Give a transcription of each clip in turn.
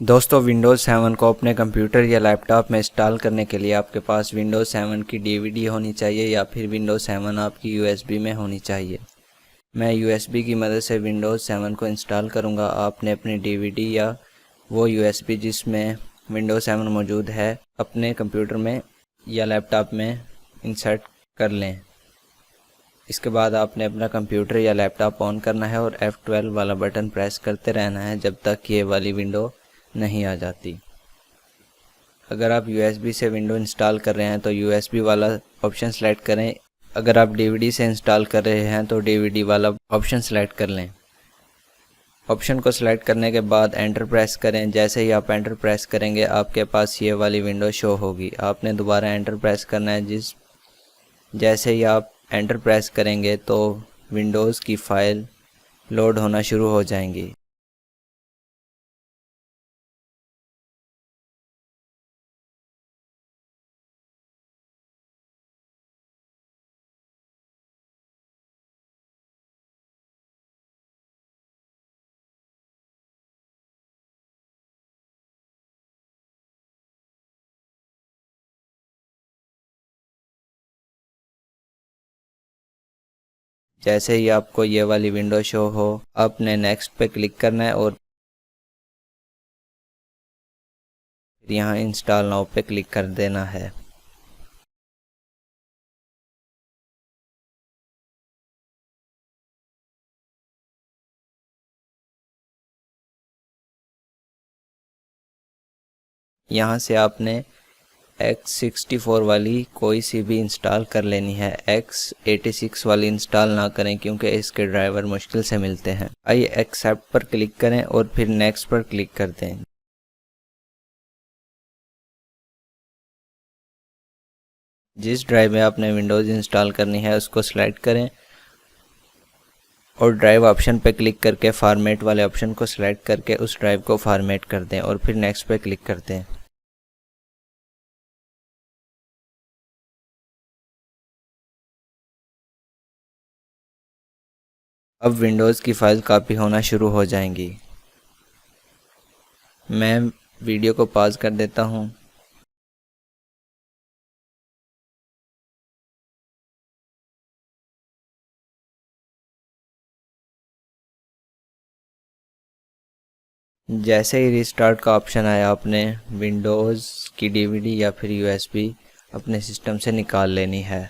दोस्तों विंडोज़ 7 को अपने कंप्यूटर या लैपटॉप में इंस्टॉल करने के लिए आपके पास विंडोज़ 7 की डीवीडी होनी चाहिए या फिर विंडोज़ 7 आपकी यूएसबी में होनी चाहिए। मैं यूएसबी की मदद से विंडोज़ 7 को इंस्टॉल करूंगा। आपने अपनी डीवीडी या वो यूएसबी जिसमें विंडोज़ 7 मौजूद है अपने कंप्यूटर में या लैपटॉप में इंसर्ट कर लें। इसके बाद आपने अपना कंप्यूटर या लैपटॉप ऑन करना है और F12 वाला बटन प्रेस करते रहना है जब तक ये वाली विंडो नहीं आ जाती। अगर आप USB से विंडो इंस्टॉल कर रहे हैं तो USB वाला ऑप्शन सेलेक्ट करें। अगर आप DVD से इंस्टॉल कर रहे हैं तो DVD वाला ऑप्शन सेलेक्ट कर लें। ऑप्शन को सिलेक्ट करने के बाद एंटर प्रेस करें। जैसे ही आप एंटर प्रेस करेंगे आपके पास ये वाली विंडो शो होगी। आपने दोबारा एंटर प्रेस करना है। जैसे ही आप एंटर प्रेस करेंगे तो विंडोज़ की फ़ाइल लोड होना शुरू हो जाएंगी। जैसे ही आपको ये वाली विंडो शो हो आपने नेक्स्ट पे क्लिक करना है और यहाँ इंस्टॉल नाउ पे क्लिक कर देना है। यहाँ से आपने X64 वाली कोई सी भी इंस्टॉल कर लेनी है। X86 वाली इंस्टॉल ना करें क्योंकि इसके ड्राइवर मुश्किल से मिलते हैं। आइए एक्सेप्ट पर क्लिक करें और फिर नेक्स्ट पर क्लिक कर दें। जिस ड्राइव में आपने विंडोज़ इंस्टॉल करनी है उसको सिलेक्ट करें और ड्राइव ऑप्शन पर क्लिक करके फॉर्मेट वाले ऑप्शन को सिलेक्ट करके उस ड्राइव को फॉर्मेट कर दें और फिर नेक्स्ट पर क्लिक कर दें। अब विंडोज़ की फ़ाइल कॉपी होना शुरू हो जाएंगी। मैं वीडियो को पॉज कर देता हूँ। जैसे ही रिस्टार्ट का ऑप्शन आया आपने विंडोज़ की डीवीडी या फिर यूएसबी अपने सिस्टम से निकाल लेनी है।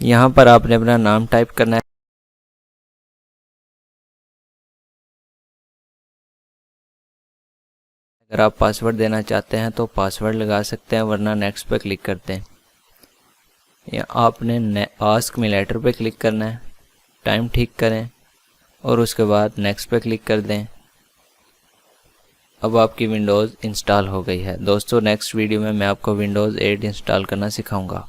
यहाँ पर आपने अपना नाम टाइप करना है। अगर आप पासवर्ड देना चाहते हैं तो पासवर्ड लगा सकते हैं, वरना नेक्स्ट पे क्लिक करते हैं। या आपने आस्क मी लेटर पे क्लिक करना है, टाइम ठीक करें और उसके बाद नेक्स्ट पे क्लिक कर दें। अब आपकी विंडोज़ इंस्टॉल हो गई है। दोस्तों नेक्स्ट वीडियो में मैं आपको विंडोज़ 8 इंस्टॉल करना सिखाऊंगा।